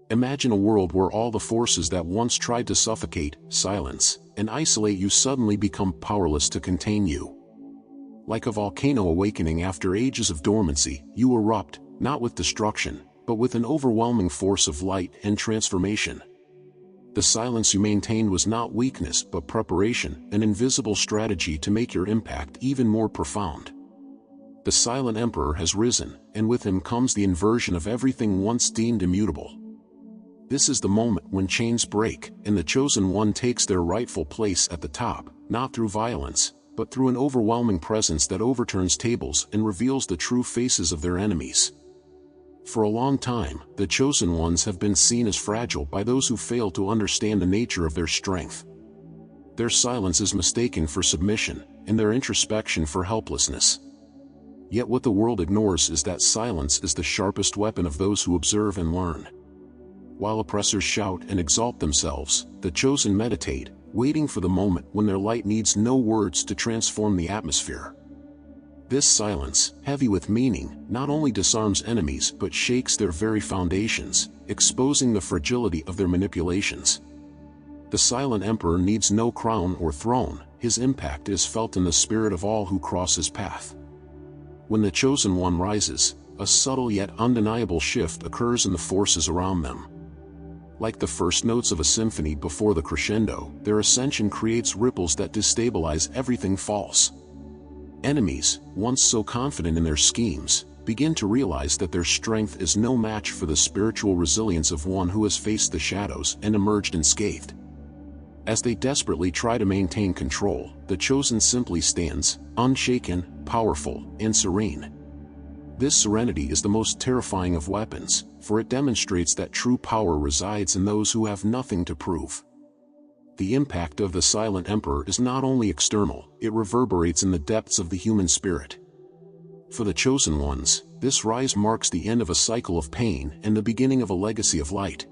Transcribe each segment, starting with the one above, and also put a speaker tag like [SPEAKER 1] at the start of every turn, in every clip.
[SPEAKER 1] Imagine a world where all the forces that once tried to suffocate, silence, and isolate you suddenly become powerless to contain you. Like a volcano awakening after ages of dormancy, you erupt, not with destruction, but with an overwhelming force of light and transformation. The silence you maintained was not weakness but preparation, an invisible strategy to make your impact even more profound. The silent emperor has risen, and with him comes the inversion of everything once deemed immutable. This is the moment when chains break, and the chosen one takes their rightful place at the top, not through violence, but through an overwhelming presence that overturns tables and reveals the true faces of their enemies. For a long time, the chosen ones have been seen as fragile by those who fail to understand the nature of their strength. Their silence is mistaken for submission, and their introspection for helplessness. Yet what the world ignores is that silence is the sharpest weapon of those who observe and learn. While oppressors shout and exalt themselves, the chosen meditate, waiting for the moment when their light needs no words to transform the atmosphere. This silence, heavy with meaning, not only disarms enemies but shakes their very foundations, exposing the fragility of their manipulations. The silent emperor needs no crown or throne, his impact is felt in the spirit of all who cross his path. When the chosen one rises, a subtle yet undeniable shift occurs in the forces around them. Like the first notes of a symphony before the crescendo, their ascension creates ripples that destabilize everything false. Enemies, once so confident in their schemes, begin to realize that their strength is no match for the spiritual resilience of one who has faced the shadows and emerged unscathed. As they desperately try to maintain control, the chosen simply stands, unshaken, powerful, and serene. This serenity is the most terrifying of weapons, for it demonstrates that true power resides in those who have nothing to prove. The impact of the silent emperor is not only external, it reverberates in the depths of the human spirit. For the chosen ones, this rise marks the end of a cycle of pain and the beginning of a legacy of light.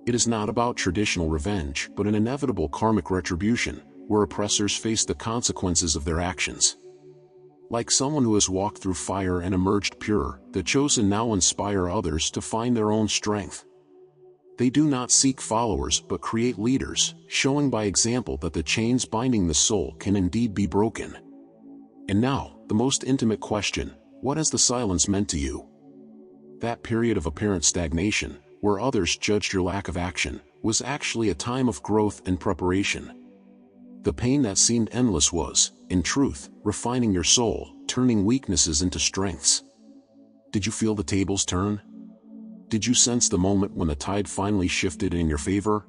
[SPEAKER 1] It is not about traditional revenge but an inevitable karmic retribution, where oppressors face the consequences of their actions. Like someone who has walked through fire and emerged pure, the chosen now inspire others to find their own strength. They do not seek followers but create leaders, showing by example that the chains binding the soul can indeed be broken. And now, the most intimate question: what has the silence meant to you? That period of apparent stagnation, where others judged your lack of action, was actually a time of growth and preparation. The pain that seemed endless was, in truth, refining your soul, turning weaknesses into strengths. Did you feel the tables turn? Did you sense the moment when the tide finally shifted in your favor?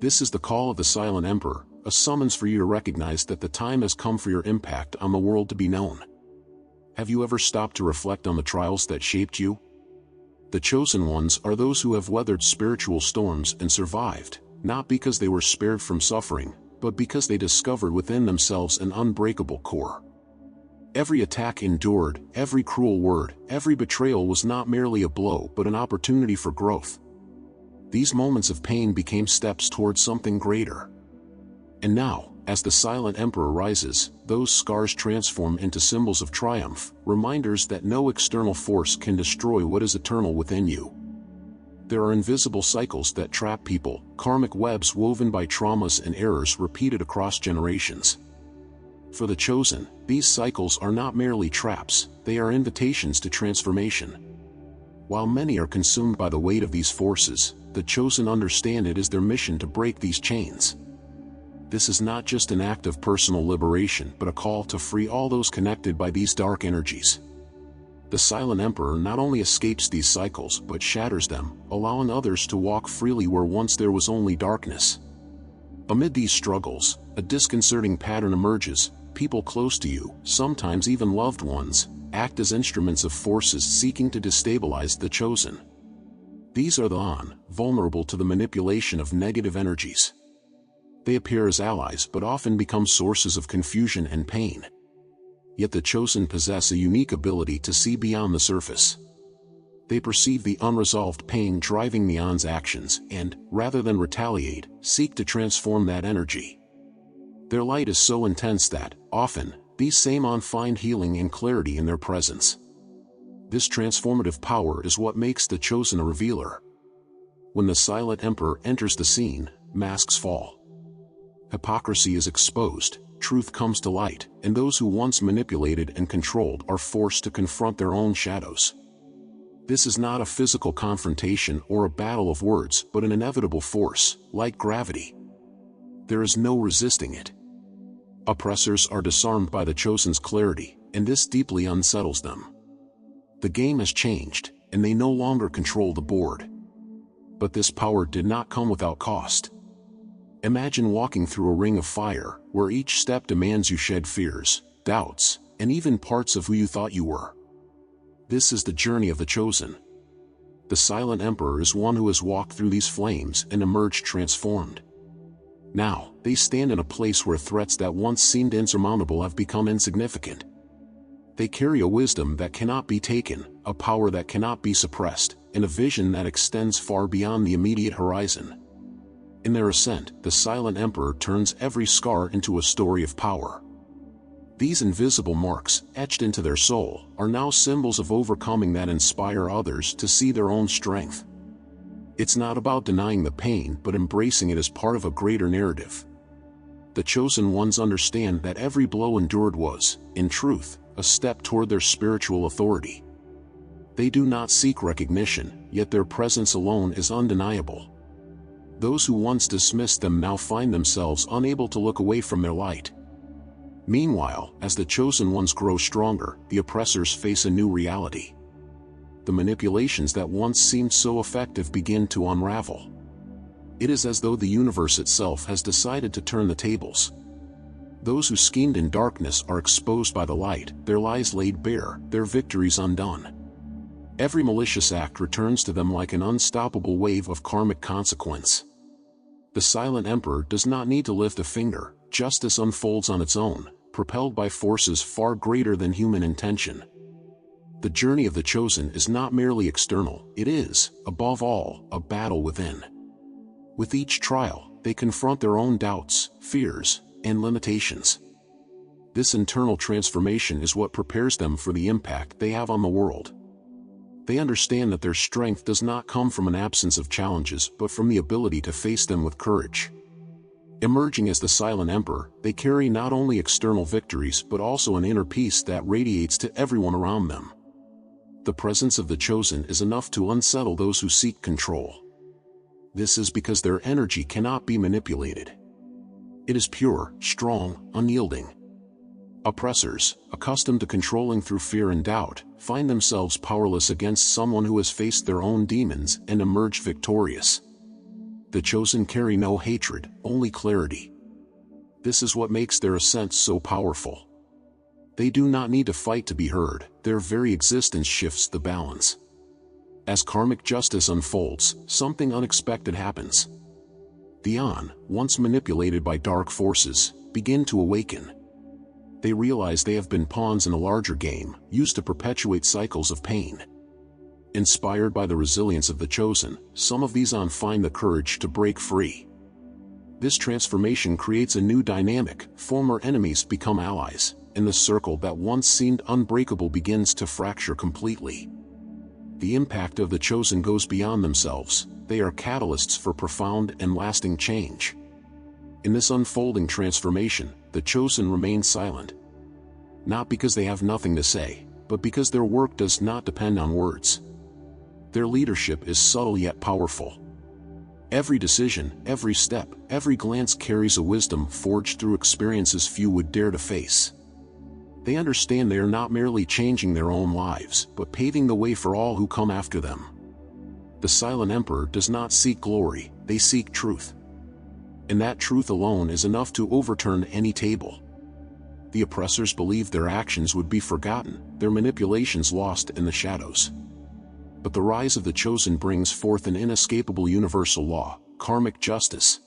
[SPEAKER 1] This is the call of the silent emperor, a summons for you to recognize that the time has come for your impact on the world to be known. Have you ever stopped to reflect on the trials that shaped you? The chosen ones are those who have weathered spiritual storms and survived, not because they were spared from suffering, but because they discovered within themselves an unbreakable core. Every attack endured, every cruel word, every betrayal was not merely a blow but an opportunity for growth. These moments of pain became steps towards something greater. And now, as the silent emperor rises, those scars transform into symbols of triumph, reminders that no external force can destroy what is eternal within you. There are invisible cycles that trap people, karmic webs woven by traumas and errors repeated across generations. For the chosen, these cycles are not merely traps, they are invitations to transformation. While many are consumed by the weight of these forces, the chosen understand it is their mission to break these chains. This is not just an act of personal liberation but a call to free all those connected by these dark energies. The silent emperor not only escapes these cycles but shatters them, allowing others to walk freely where once there was only darkness. Amid these struggles, a disconcerting pattern emerges. People close to you, sometimes even loved ones, act as instruments of forces seeking to destabilize the chosen. These are the vulnerable to the manipulation of negative energies. They appear as allies but often become sources of confusion and pain. Yet the chosen possess a unique ability to see beyond the surface. They perceive the unresolved pain driving the actions and, rather than retaliate, seek to transform that energy. Their light is so intense that, often, these same find healing and clarity in their presence. This transformative power is what makes the chosen a revealer. When the Silent Emperor enters the scene, masks fall. Hypocrisy is exposed, truth comes to light, and those who once manipulated and controlled are forced to confront their own shadows. This is not a physical confrontation or a battle of words, but an inevitable force, like gravity. There is no resisting it. Oppressors are disarmed by the Chosen's clarity, and this deeply unsettles them. The game has changed, and they no longer control the board. But this power did not come without cost. Imagine walking through a ring of fire, where each step demands you shed fears, doubts, and even parts of who you thought you were. This is the journey of the Chosen. The Silent Emperor is one who has walked through these flames and emerged transformed. Now, they stand in a place where threats that once seemed insurmountable have become insignificant. They carry a wisdom that cannot be taken, a power that cannot be suppressed, and a vision that extends far beyond the immediate horizon. In their ascent, the Silent Emperor turns every scar into a story of power. These invisible marks, etched into their soul, are now symbols of overcoming that inspire others to see their own strength. It's not about denying the pain but embracing it as part of a greater narrative. The Chosen Ones understand that every blow endured was, in truth, a step toward their spiritual authority. They do not seek recognition, yet their presence alone is undeniable. Those who once dismissed them now find themselves unable to look away from their light. Meanwhile, as the Chosen Ones grow stronger, the oppressors face a new reality. The manipulations that once seemed so effective begin to unravel. It is as though the universe itself has decided to turn the tables. Those who schemed in darkness are exposed by the light, their lies laid bare, their victories undone. Every malicious act returns to them like an unstoppable wave of karmic consequence. The Silent Emperor does not need to lift a finger. Justice unfolds on its own, propelled by forces far greater than human intention. The journey of the Chosen is not merely external, it is, above all, a battle within. With each trial, they confront their own doubts, fears, and limitations. This internal transformation is what prepares them for the impact they have on the world. They understand that their strength does not come from an absence of challenges but from the ability to face them with courage. Emerging as the Silent Emperor, they carry not only external victories but also an inner peace that radiates to everyone around them. The presence of the Chosen is enough to unsettle those who seek control. This is because their energy cannot be manipulated. It is pure, strong, unyielding. Oppressors, accustomed to controlling through fear and doubt, find themselves powerless against someone who has faced their own demons and emerged victorious. The Chosen carry no hatred, only clarity. This is what makes their ascent so powerful. They do not need to fight to be heard, their very existence shifts the balance. As karmic justice unfolds, something unexpected happens. The An, once manipulated by dark forces, begin to awaken. They realize they have been pawns in a larger game, used to perpetuate cycles of pain. Inspired by the resilience of the Chosen, some of these An find the courage to break free. This transformation creates a new dynamic, former enemies become allies, and the circle that once seemed unbreakable begins to fracture completely. The impact of the Chosen goes beyond themselves, they are catalysts for profound and lasting change. In this unfolding transformation, the Chosen remain silent. Not because they have nothing to say, but because their work does not depend on words. Their leadership is subtle yet powerful. Every decision, every step, every glance carries a wisdom forged through experiences few would dare to face. They understand they are not merely changing their own lives, but paving the way for all who come after them. The Silent Emperor does not seek glory, they seek truth. And that truth alone is enough to overturn any table. The oppressors believed their actions would be forgotten, their manipulations lost in the shadows. But the rise of the Chosen brings forth an inescapable universal law, karmic justice.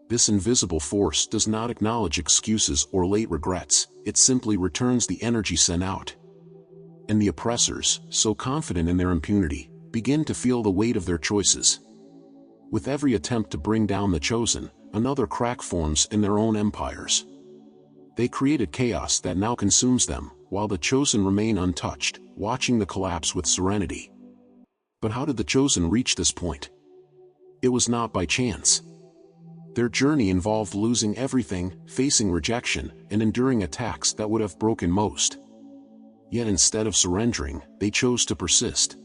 [SPEAKER 1] This invisible force does not acknowledge excuses or late regrets, it simply returns the energy sent out. And the oppressors, so confident in their impunity, begin to feel the weight of their choices. With every attempt to bring down the Chosen, another crack forms in their own empires. They created chaos that now consumes them, while the Chosen remain untouched, watching the collapse with serenity. But how did the Chosen reach this point? It was not by chance. Their journey involved losing everything, facing rejection, and enduring attacks that would have broken most. Yet instead of surrendering, they chose to persist.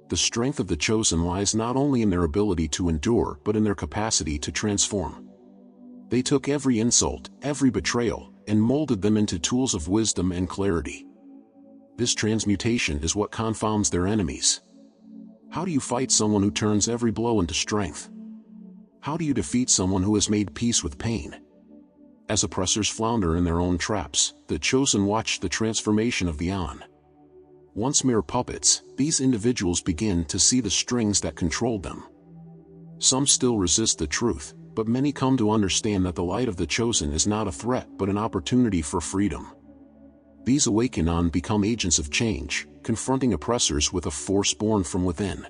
[SPEAKER 1] The strength of the chosen lies not only in their ability to endure but in their capacity to transform. They took every insult, every betrayal, and molded them into tools of wisdom and clarity. This transmutation is what confounds their enemies. How do you fight someone who turns every blow into strength? How do you defeat someone who has made peace with pain? As oppressors flounder in their own traps, the chosen watch the transformation of the An. Once mere puppets, these individuals begin to see the strings that controlled them. Some still resist the truth, but many come to understand that the light of the chosen is not a threat but an opportunity for freedom. These awakened An become agents of change, confronting oppressors with a force born from within.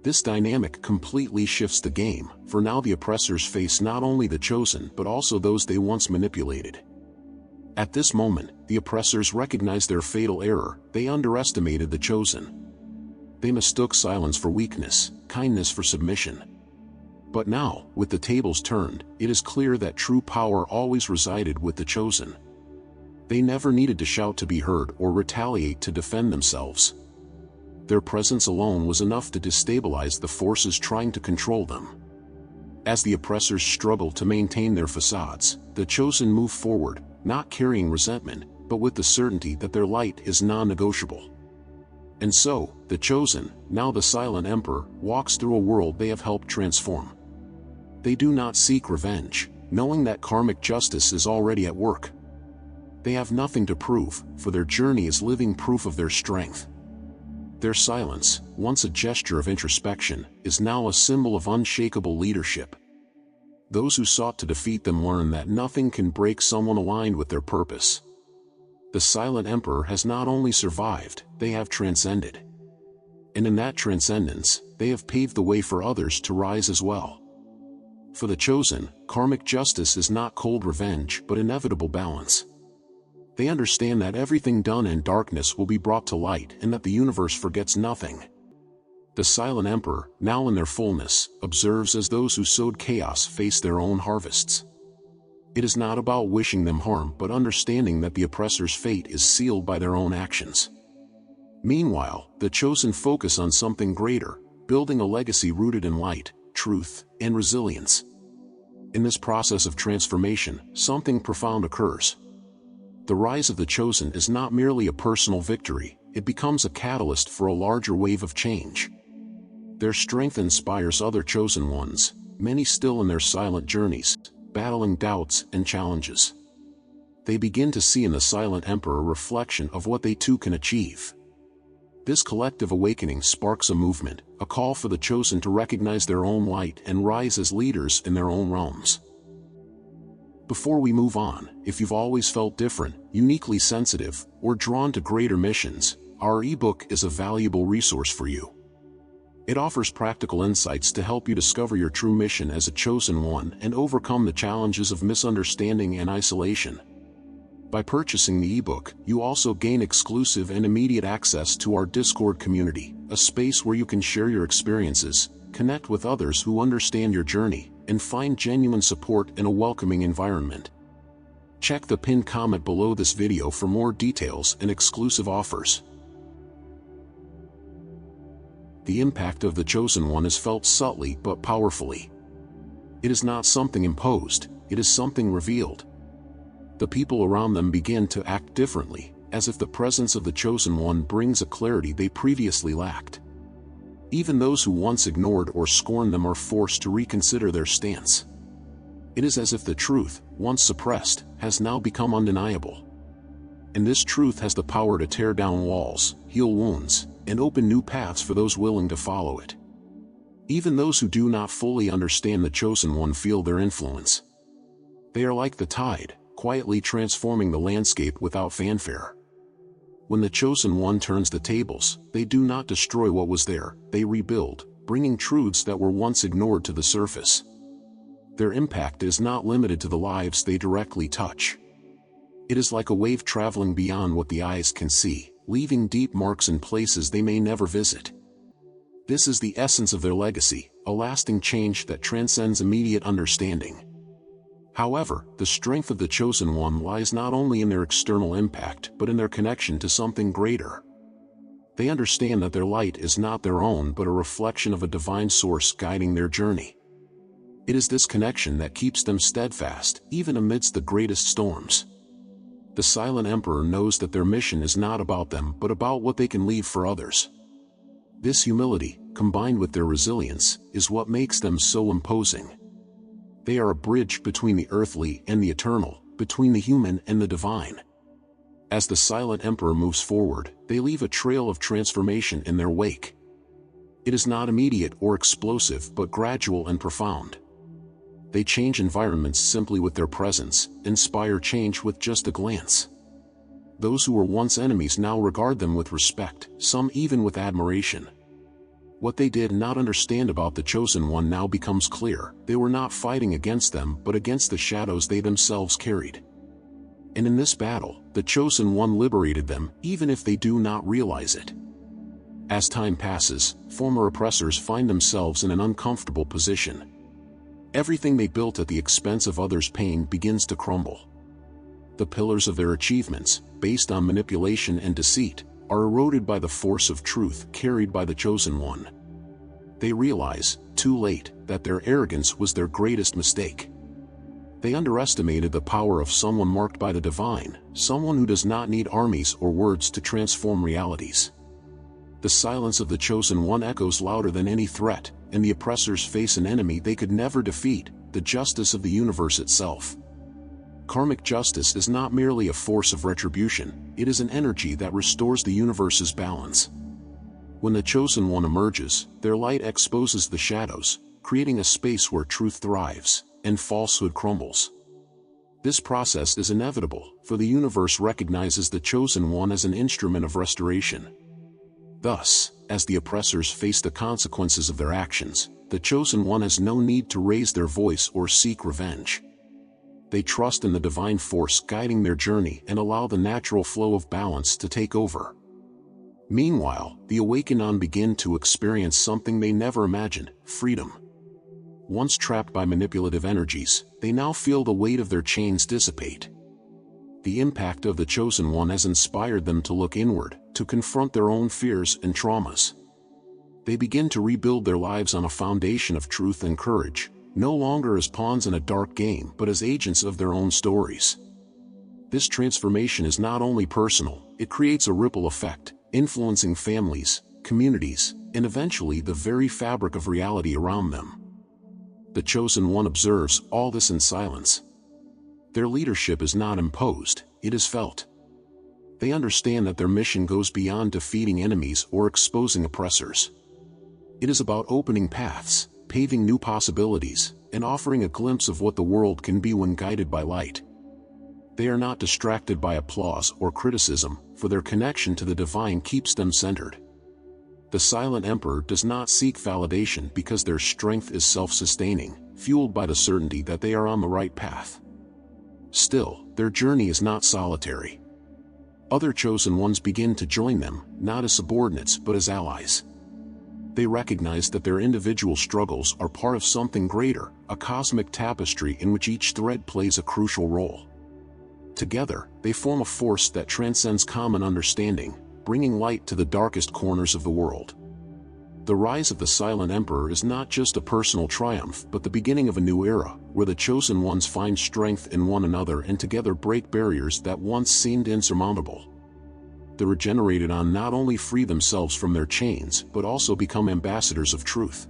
[SPEAKER 1] This dynamic completely shifts the game, for now the oppressors face not only the chosen but also those they once manipulated. At this moment, the oppressors recognize their fatal error. They underestimated the chosen. They mistook silence for weakness, kindness for submission. But now, with the tables turned, it is clear that true power always resided with the chosen. They never needed to shout to be heard or retaliate to defend themselves. Their presence alone was enough to destabilize the forces trying to control them. As the oppressors struggle to maintain their facades, the chosen move forward, not carrying resentment, but with the certainty that their light is non-negotiable. And so, the chosen, now the silent emperor, walks through a world they have helped transform. They do not seek revenge, knowing that karmic justice is already at work. They have nothing to prove, for their journey is living proof of their strength. Their silence, once a gesture of introspection, is now a symbol of unshakable leadership. Those who sought to defeat them learn that nothing can break someone aligned with their purpose. The silent emperor has not only survived, they have transcended. And in that transcendence, they have paved the way for others to rise as well. For the chosen, karmic justice is not cold revenge but inevitable balance. They understand that everything done in darkness will be brought to light and that the universe forgets nothing. The silent emperor, now in their fullness, observes as those who sowed chaos face their own harvests. It is not about wishing them harm but understanding that the oppressor's fate is sealed by their own actions. Meanwhile, the chosen focus on something greater, building a legacy rooted in light, truth, and resilience. In this process of transformation, something profound occurs. The rise of the chosen is not merely a personal victory, it becomes a catalyst for a larger wave of change. Their strength inspires other chosen ones, many still in their silent journeys, battling doubts and challenges. They begin to see in the silent emperor a reflection of what they too can achieve. This collective awakening sparks a movement, a call for the chosen to recognize their own light and rise as leaders in their own realms. Before we move on, if you've always felt different, uniquely sensitive, or drawn to greater missions, our ebook is a valuable resource for you. It offers practical insights to help you discover your true mission as a chosen one and overcome the challenges of misunderstanding and isolation. By purchasing the ebook, you also gain exclusive and immediate access to our Discord community, a space where you can share your experiences, connect with others who understand your journey, and find genuine support in a welcoming environment. Check the pinned comment below this video for more details and exclusive offers. The impact of the chosen one is felt subtly but powerfully. It is not something imposed, it is something revealed. The people around them begin to act differently, as if the presence of the chosen one brings a clarity they previously lacked. Even those who once ignored or scorned them are forced to reconsider their stance. It is as if the truth, once suppressed, has now become undeniable. And this truth has the power to tear down walls, heal wounds, and open new paths for those willing to follow it. Even those who do not fully understand the chosen one feel their influence. They are like the tide, quietly transforming the landscape without fanfare. When the chosen one turns the tables, they do not destroy what was there, they rebuild, bringing truths that were once ignored to the surface. Their impact is not limited to the lives they directly touch. It is like a wave traveling beyond what the eyes can see, leaving deep marks in places they may never visit. This is the essence of their legacy, a lasting change that transcends immediate understanding. However, the strength of the Chosen One lies not only in their external impact but in their connection to something greater. They understand that their light is not their own but a reflection of a divine source guiding their journey. It is this connection that keeps them steadfast, even amidst the greatest storms. The Silent Emperor knows that their mission is not about them but about what they can leave for others. This humility, combined with their resilience, is what makes them so imposing. They are a bridge between the earthly and the eternal, between the human and the divine. As the Silent Emperor moves forward, they leave a trail of transformation in their wake. It is not immediate or explosive but gradual and profound. They change environments simply with their presence, inspire change with just a glance. Those who were once enemies now regard them with respect, some even with admiration. What they did not understand about the Chosen One now becomes clear. They were not fighting against them but against the shadows they themselves carried. And in this battle, the Chosen One liberated them, even if they do not realize it. As time passes, former oppressors find themselves in an uncomfortable position. Everything they built at the expense of others' pain begins to crumble. The pillars of their achievements, based on manipulation and deceit, are eroded by the force of truth carried by the Chosen One. They realize, too late, that their arrogance was their greatest mistake. They underestimated the power of someone marked by the divine, someone who does not need armies or words to transform realities. The silence of the Chosen One echoes louder than any threat, and the oppressors face an enemy they could never defeat, the justice of the universe itself. Karmic justice is not merely a force of retribution, it is an energy that restores the universe's balance. When the Chosen One emerges, their light exposes the shadows, creating a space where truth thrives, and falsehood crumbles. This process is inevitable, for the universe recognizes the Chosen One as an instrument of restoration. Thus, as the oppressors face the consequences of their actions, the Chosen One has no need to raise their voice or seek revenge. They trust in the divine force guiding their journey and allow the natural flow of balance to take over. Meanwhile, the Awakened begin to experience something they never imagined: freedom. Once trapped by manipulative energies, they now feel the weight of their chains dissipate. The impact of the Chosen One has inspired them to look inward, to confront their own fears and traumas. They begin to rebuild their lives on a foundation of truth and courage, no longer as pawns in a dark game but as agents of their own stories. This transformation is not only personal, it creates a ripple effect, influencing families, communities, and eventually the very fabric of reality around them. The Chosen One observes all this in silence. Their leadership is not imposed, it is felt. They understand that their mission goes beyond defeating enemies or exposing oppressors. It is about opening paths, paving new possibilities, and offering a glimpse of what the world can be when guided by light. They are not distracted by applause or criticism, for their connection to the divine keeps them centered. The Silent Emperor does not seek validation because their strength is self-sustaining, fueled by the certainty that they are on the right path. Still, their journey is not solitary. Other Chosen Ones begin to join them, not as subordinates but as allies. They recognize that their individual struggles are part of something greater, a cosmic tapestry in which each thread plays a crucial role. Together, they form a force that transcends common understanding, bringing light to the darkest corners of the world. The rise of the Silent Emperor is not just a personal triumph but the beginning of a new era, where the Chosen Ones find strength in one another and together break barriers that once seemed insurmountable. The regenerated not only free themselves from their chains but also become ambassadors of truth.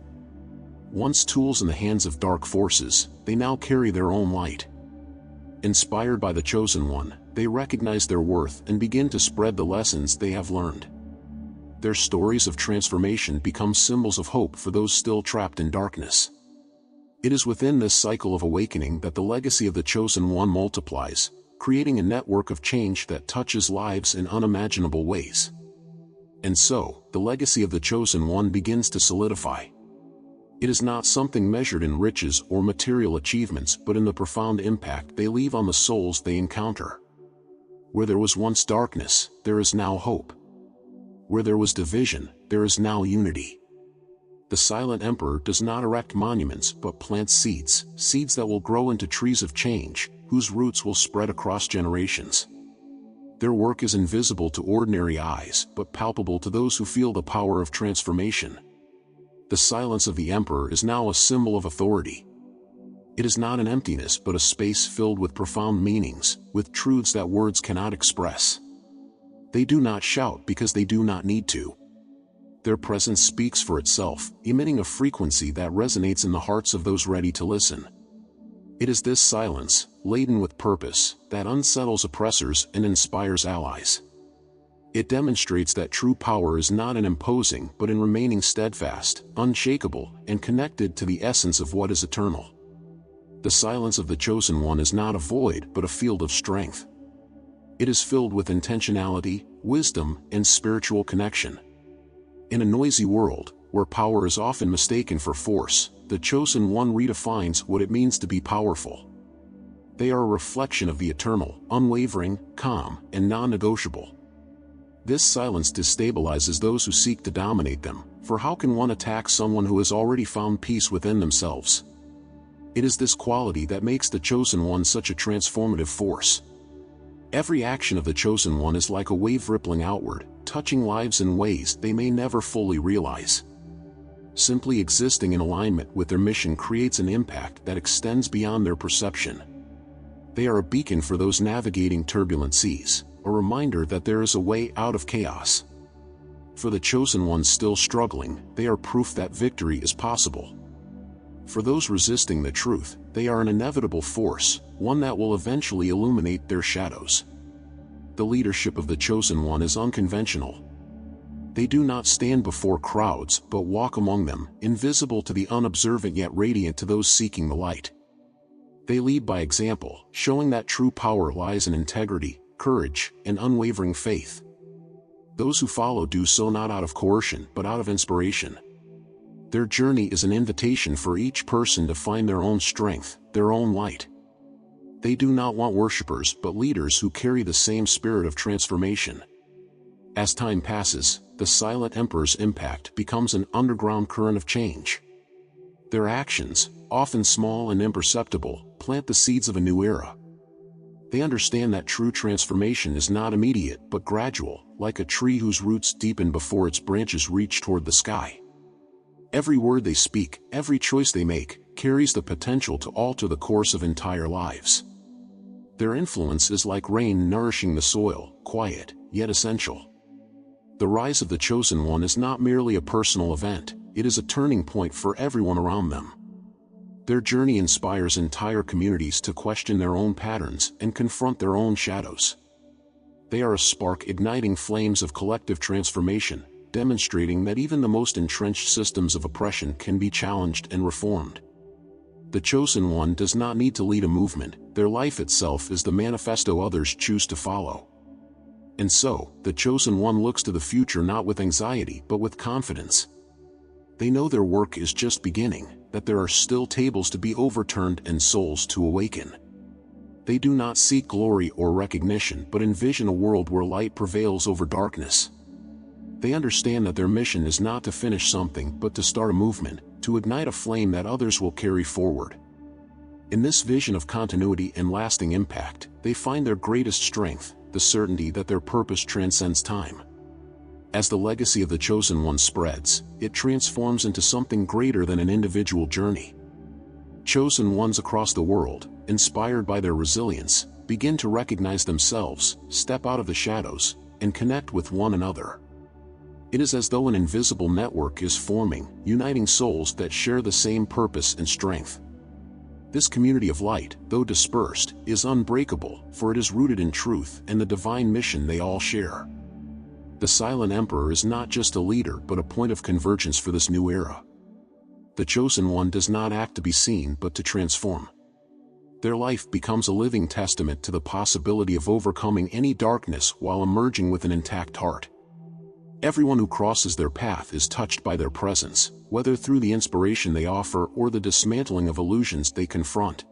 [SPEAKER 1] Once tools in the hands of dark forces, they now carry their own light. Inspired by the Chosen One, they recognize their worth and begin to spread the lessons they have learned. Their stories of transformation become symbols of hope for those still trapped in darkness. It is within this cycle of awakening that the legacy of the Chosen One multiplies, creating a network of change that touches lives in unimaginable ways. And so, the legacy of the Chosen One begins to solidify. It is not something measured in riches or material achievements but in the profound impact they leave on the souls they encounter. Where there was once darkness, there is now hope. Where there was division, there is now unity. The Silent Emperor does not erect monuments but plants seeds, seeds that will grow into trees of change, whose roots will spread across generations. Their work is invisible to ordinary eyes but palpable to those who feel the power of transformation. The silence of the Emperor is now a symbol of authority. It is not an emptiness but a space filled with profound meanings, with truths that words cannot express. They do not shout because they do not need to. Their presence speaks for itself, emitting a frequency that resonates in the hearts of those ready to listen. It is this silence, laden with purpose, that unsettles oppressors and inspires allies. It demonstrates that true power is not in imposing but in remaining steadfast, unshakable, and connected to the essence of what is eternal. The silence of the Chosen One is not a void but a field of strength. It is filled with intentionality, wisdom, and spiritual connection. In a noisy world, where power is often mistaken for force, the Chosen One redefines what it means to be powerful. They are a reflection of the eternal, unwavering, calm, and non-negotiable. This silence destabilizes those who seek to dominate them, for how can one attack someone who has already found peace within themselves? It is this quality that makes the Chosen One such a transformative force. Every action of the Chosen One is like a wave rippling outward, touching lives in ways they may never fully realize. Simply existing in alignment with their mission creates an impact that extends beyond their perception. They are a beacon for those navigating turbulent seas, a reminder that there is a way out of chaos. For the Chosen Ones still struggling, they are proof that victory is possible. For those resisting the truth, they are an inevitable force, one that will eventually illuminate their shadows. The leadership of the Chosen One is unconventional. They do not stand before crowds but walk among them, invisible to the unobservant yet radiant to those seeking the light. They lead by example, showing that true power lies in integrity, courage, and unwavering faith. Those who follow do so not out of coercion but out of inspiration. Their journey is an invitation for each person to find their own strength, their own light. They do not want worshippers but leaders who carry the same spirit of transformation. As time passes, the Silent Emperor's impact becomes an underground current of change. Their actions, often small and imperceptible, plant the seeds of a new era. They understand that true transformation is not immediate but gradual, like a tree whose roots deepen before its branches reach toward the sky. Every word they speak, every choice they make, carries the potential to alter the course of entire lives. Their influence is like rain nourishing the soil, quiet, yet essential. The rise of the Chosen One is not merely a personal event, it is a turning point for everyone around them. Their journey inspires entire communities to question their own patterns and confront their own shadows. They are a spark igniting flames of collective transformation, demonstrating that even the most entrenched systems of oppression can be challenged and reformed. The Chosen One does not need to lead a movement, their life itself is the manifesto others choose to follow. And so, the Chosen One looks to the future not with anxiety but with confidence. They know their work is just beginning, that there are still tables to be overturned and souls to awaken. They do not seek glory or recognition but envision a world where light prevails over darkness. They understand that their mission is not to finish something but to start a movement, to ignite a flame that others will carry forward. In this vision of continuity and lasting impact, they find their greatest strength, the certainty that their purpose transcends time. As the legacy of the Chosen One spreads, it transforms into something greater than an individual journey. Chosen Ones across the world, inspired by their resilience, begin to recognize themselves, step out of the shadows, and connect with one another. It is as though an invisible network is forming, uniting souls that share the same purpose and strength. This community of light, though dispersed, is unbreakable, for it is rooted in truth and the divine mission they all share. The Silent Emperor is not just a leader but a point of convergence for this new era. The Chosen One does not act to be seen but to transform. Their life becomes a living testament to the possibility of overcoming any darkness while emerging with an intact heart. Everyone who crosses their path is touched by their presence, whether through the inspiration they offer or the dismantling of illusions they confront.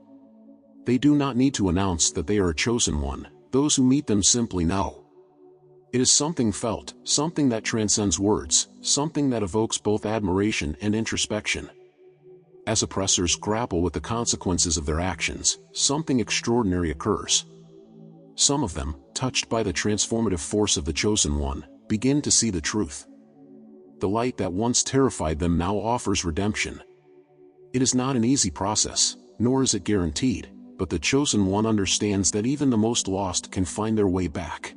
[SPEAKER 1] They do not need to announce that they are a chosen one, those who meet them simply know. It is something felt, something that transcends words, something that evokes both admiration and introspection. As oppressors grapple with the consequences of their actions, something extraordinary occurs. Some of them, touched by the transformative force of the Chosen One, begin to see the truth. The light that once terrified them now offers redemption. It is not an easy process, nor is it guaranteed, but the Chosen One understands that even the most lost can find their way back.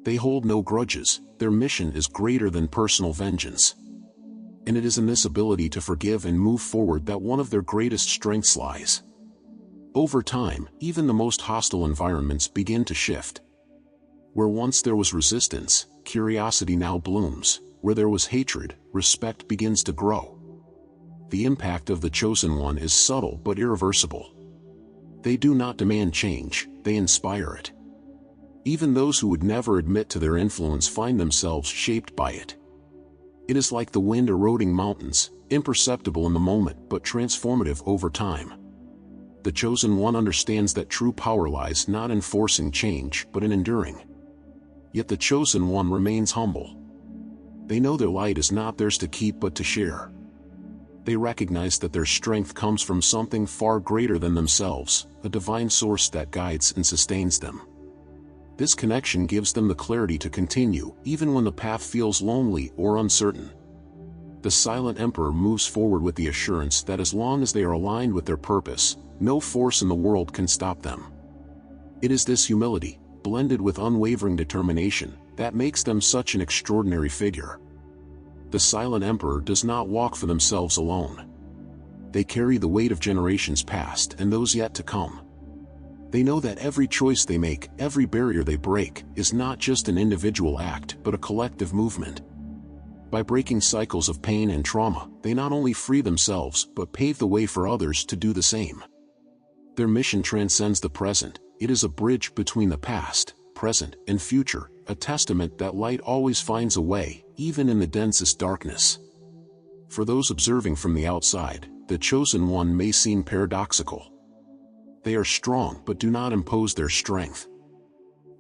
[SPEAKER 1] They hold no grudges, their mission is greater than personal vengeance. And it is in this ability to forgive and move forward that one of their greatest strengths lies. Over time, even the most hostile environments begin to shift. Where once there was resistance, curiosity now blooms. Where there was hatred, respect begins to grow. The impact of the Chosen One is subtle but irreversible. They do not demand change, they inspire it. Even those who would never admit to their influence find themselves shaped by it. It is like the wind eroding mountains, imperceptible in the moment but transformative over time. The Chosen One understands that true power lies not in forcing change but in enduring. Yet the Chosen One remains humble. They know their light is not theirs to keep but to share. They recognize that their strength comes from something far greater than themselves, a divine source that guides and sustains them. This connection gives them the clarity to continue, even when the path feels lonely or uncertain. The Silent Emperor moves forward with the assurance that as long as they are aligned with their purpose, no force in the world can stop them. It is this humility, blended with unwavering determination, that makes them such an extraordinary figure. The Silent Emperor does not walk for themselves alone. They carry the weight of generations past and those yet to come. They know that every choice they make, every barrier they break, is not just an individual act but a collective movement. By breaking cycles of pain and trauma, they not only free themselves but pave the way for others to do the same. Their mission transcends the present. It is a bridge between the past, present, and future, a testament that light always finds a way, even in the densest darkness. For those observing from the outside, the Chosen One may seem paradoxical. They are strong but do not impose their strength.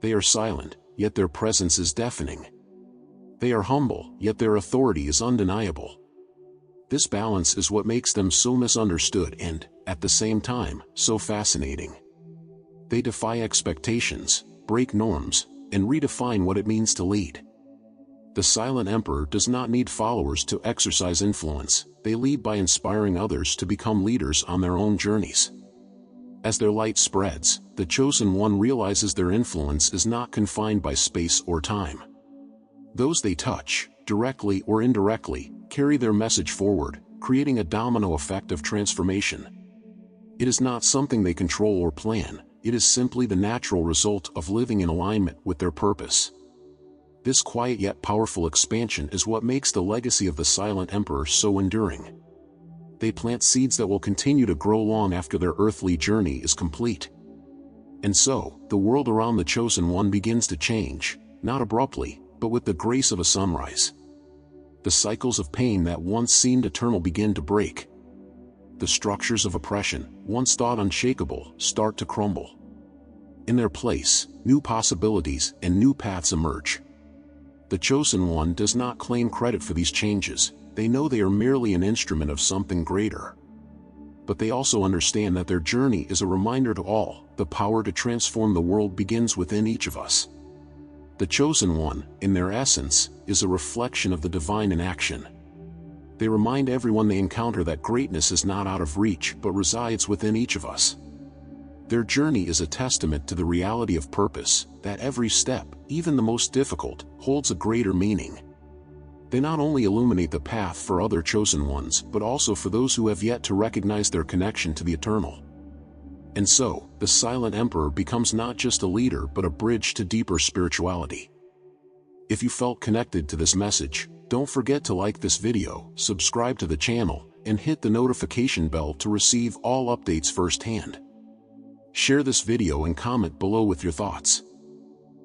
[SPEAKER 1] They are silent, yet their presence is deafening. They are humble, yet their authority is undeniable. This balance is what makes them so misunderstood and, at the same time, so fascinating. They defy expectations, break norms, and redefine what it means to lead. The Silent Emperor does not need followers to exercise influence, they lead by inspiring others to become leaders on their own journeys. As their light spreads, the Chosen One realizes their influence is not confined by space or time. Those they touch, directly or indirectly, carry their message forward, creating a domino effect of transformation. It is not something they control or plan, it is simply the natural result of living in alignment with their purpose. This quiet yet powerful expansion is what makes the legacy of the Silent Emperor so enduring. They plant seeds that will continue to grow long after their earthly journey is complete. And so, the world around the Chosen One begins to change, not abruptly, but with the grace of a sunrise. The cycles of pain that once seemed eternal begin to break. The structures of oppression, once thought unshakable, start to crumble. In their place, new possibilities and new paths emerge. The Chosen One does not claim credit for these changes, they know they are merely an instrument of something greater. But they also understand that their journey is a reminder to all, the power to transform the world begins within each of us. The Chosen One, in their essence, is a reflection of the divine in action. They remind everyone they encounter that greatness is not out of reach but resides within each of us. Their journey is a testament to the reality of purpose, that every step, even the most difficult, holds a greater meaning. They not only illuminate the path for other chosen ones but also for those who have yet to recognize their connection to the eternal. And so, the Silent Emperor becomes not just a leader but a bridge to deeper spirituality. If you felt connected to this message, don't forget to like this video, subscribe to the channel, and hit the notification bell to receive all updates firsthand. Share this video and comment below with your thoughts.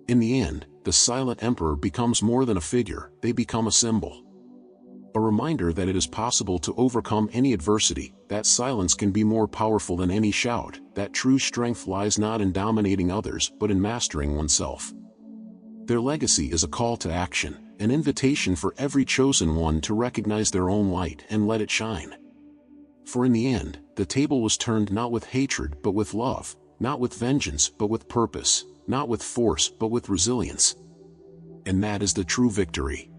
[SPEAKER 1] In the end, the Silent Emperor becomes more than a figure, they become a symbol. A reminder that it is possible to overcome any adversity, that silence can be more powerful than any shout, that true strength lies not in dominating others but in mastering oneself. Their legacy is a call to action, an invitation for every chosen one to recognize their own light and let it shine. For in the end, the table was turned not with hatred but with love, not with vengeance but with purpose, not with force but with resilience. And that is the true victory.